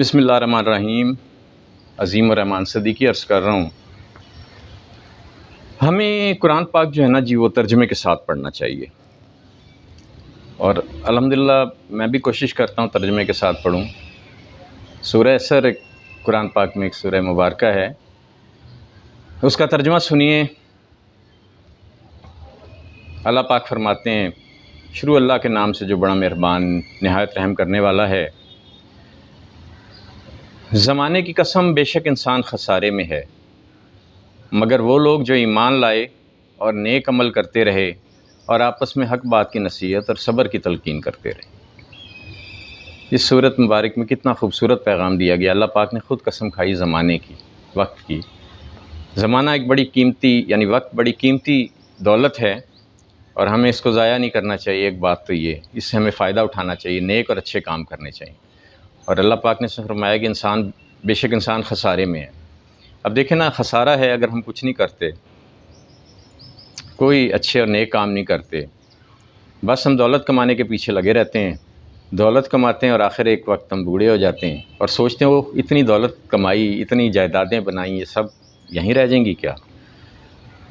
بسم اللہ الرحمن الرحیم۔ عظیم الرحمن صدیقی عرض کر رہا ہوں، ہمیں قرآن پاک جو ہے نا جی وہ ترجمے کے ساتھ پڑھنا چاہیے، اور الحمدللہ میں بھی کوشش کرتا ہوں ترجمے کے ساتھ پڑھوں۔ سورہ اسر ایک قرآن پاک میں ایک سورہ مبارکہ ہے، اس کا ترجمہ سنیے۔ اللہ پاک فرماتے ہیں، شروع اللہ کے نام سے جو بڑا مہربان نہایت رحم کرنے والا ہے۔ زمانے کی قسم، بے شک انسان خسارے میں ہے، مگر وہ لوگ جو ایمان لائے اور نیک عمل کرتے رہے اور آپس میں حق بات کی نصیحت اور صبر کی تلقین کرتے رہے۔ اس صورت مبارک میں کتنا خوبصورت پیغام دیا گیا۔ اللہ پاک نے خود قسم کھائی زمانے کی، وقت کی۔ زمانہ ایک بڑی قیمتی وقت بڑی قیمتی دولت ہے، اور ہمیں اس کو ضائع نہیں کرنا چاہیے۔ ایک بات تو یہ، اس سے ہمیں فائدہ اٹھانا چاہیے، نیک اور اچھے کام کرنے چاہیے۔ اور اللہ پاک نے فرمایا کہ بے شک انسان خسارے میں ہے۔ اب دیکھیں نا، خسارہ ہے اگر ہم کچھ نہیں کرتے، کوئی اچھے اور نیک کام نہیں کرتے، بس ہم دولت کمانے کے پیچھے لگے رہتے ہیں، دولت کماتے ہیں اور آخر ایک وقت ہم بوڑھے ہو جاتے ہیں اور سوچتے ہیں وہ اتنی دولت کمائی، اتنی جائیدادیں بنائیں، یہ سب یہیں رہ جائیں گی کیا؟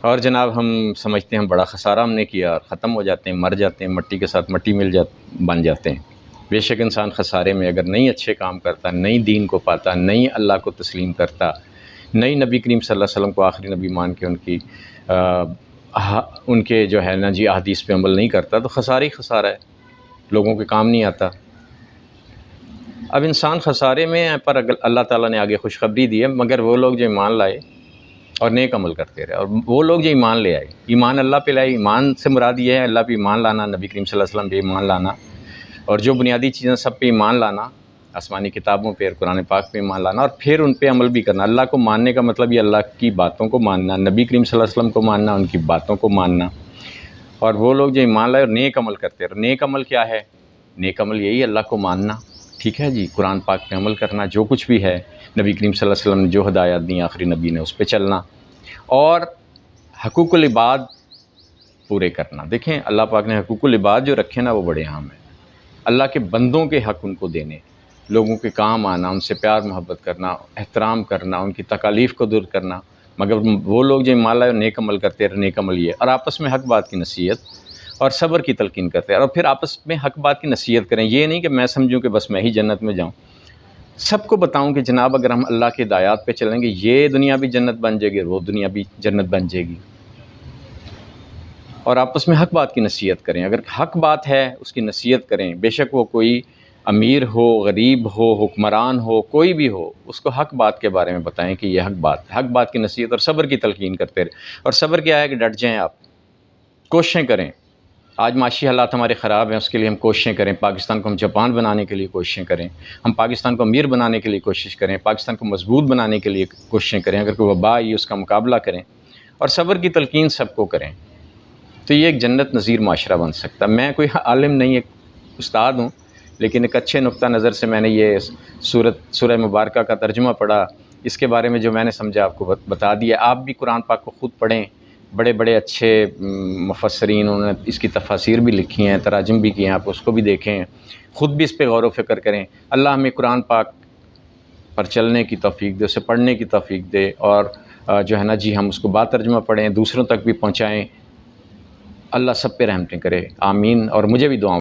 اور جناب ہم سمجھتے ہیں ہم بڑا خسارہ ہم نے کیا، اور ختم ہو جاتے ہیں، مر جاتے ہیں، مٹی کے ساتھ مٹی بن جاتے ہیں۔ بے شک انسان خسارے میں، اگر نہیں اچھے کام کرتا، نہیں دین کو پاتا، نہیں اللہ کو تسلیم کرتا، نہیں نبی کریم صلی اللہ علیہ وسلم کو آخری نبی مان کے ان کے جو ہے نا جی احادیث پہ عمل نہیں کرتا، تو خسارہ ہی خسارہ ہے، لوگوں کے کام نہیں آتا۔ اب انسان خسارے میں ہے، پر اللہ تعالیٰ نے آگے خوشخبری دی ہے، مگر وہ لوگ جو ایمان لائے اور نیک عمل کرتے رہے، اور وہ لوگ جو ایمان لے آئے، ایمان اللہ پہ لائے۔ ایمان سے مراد یہ ہے اللہ پہ ایمان لانا، نبی کریم صلی اللہ علیہ وسلم پہ ایمان لانا، اور جو بنیادی چیزیں سب پہ ایمان لانا، آسمانی کتابوں پہ اور قرآن پاک پہ ایمان لانا، اور پھر ان پہ عمل بھی کرنا۔ اللہ کو ماننے کا مطلب یہ اللہ کی باتوں کو ماننا، نبی کریم صلی اللہ علیہ وسلم کو ماننا، ان کی باتوں کو ماننا۔ اور وہ لوگ جو ایمان لائے اور نیک عمل کرتے ہیں۔ نیک عمل کیا ہے؟ نیک عمل یہی اللہ کو ماننا، ٹھیک ہے جی، قرآن پاک پہ عمل کرنا، جو کچھ بھی ہے نبی کریم صلی اللہ علیہ وسلم نے جو ہدایات دی آخری نبی نے، اس پہ چلنا، اور حقوق العباد پورے کرنا۔ دیکھیں اللہ پاک نے حقوق العباد جو رکھے نا وہ بڑے اہم ہیں۔ اللہ کے بندوں کے حق ان کو دینے، لوگوں کے کام آنا، ان سے پیار محبت کرنا، احترام کرنا، ان کی تکالیف کو دور کرنا۔ مگر وہ لوگ جو ایمان لائے اور نیک عمل کرتے ہیں، نیک عمل یہ، اور آپس میں حق بات کی نصیحت اور صبر کی تلقین کرتے ہیں، اور پھر آپس میں حق بات کی نصیحت کریں۔ یہ نہیں کہ میں سمجھوں کہ بس میں ہی جنت میں جاؤں، سب کو بتاؤں کہ جناب اگر ہم اللہ کے ہدایات پہ چلیں گے، یہ دنیا بھی جنت بن جائے گی، وہ دنیا بھی جنت بن جائے گی۔ اور آپس میں حق بات کی نصیحت کریں، اگر حق بات ہے اس کی نصیحت کریں، بے شک وہ کوئی امیر ہو، غریب ہو، حکمران ہو، کوئی بھی ہو، اس کو حق بات کے بارے میں بتائیں کہ یہ حق بات کی نصیحت اور صبر کی تلقین کرتے رہیں۔ اور صبر کیا ہے کہ ڈٹ جائیں، آپ کوششیں کریں۔ آج معاشی حالات ہمارے خراب ہیں، اس کے لیے ہم کوششیں کریں، پاکستان کو ہم جاپان بنانے کے لیے کوششیں کریں، ہم پاکستان کو امیر بنانے کے لیے کوشش کریں، پاکستان کو مضبوط بنانے کے لیے کوششیں کریں، اگر کوئی وبا آئی اس کا مقابلہ کریں، اور صبر کی تلقین سب کو کریں، تو یہ ایک جنت نظیر معاشرہ بن سکتا ہے۔ میں کوئی عالم نہیں، ایک استاد ہوں، لیکن ایک اچھے نقطہ نظر سے میں نے یہ سورہ مبارکہ کا ترجمہ پڑھا، اس کے بارے میں جو میں نے سمجھا آپ کو بتا دیا۔ آپ بھی قرآن پاک کو خود پڑھیں، بڑے بڑے اچھے مفسرین انہوں نے اس کی تفاسیر بھی لکھی ہیں، تراجم بھی کیے ہیں، آپ اس کو بھی دیکھیں، خود بھی اس پہ غور و فکر کریں۔ اللہ ہمیں قرآن پاک پر چلنے کی توفیق دے، اسے پڑھنے کی توفیق دے، اور جو ہے نا جی ہم اس کو با ترجمہ پڑھیں، دوسروں تک بھی پہنچائیں۔ اللہ سب پہ رحمتیں کرے، آمین۔ اور مجھے بھی دعاؤں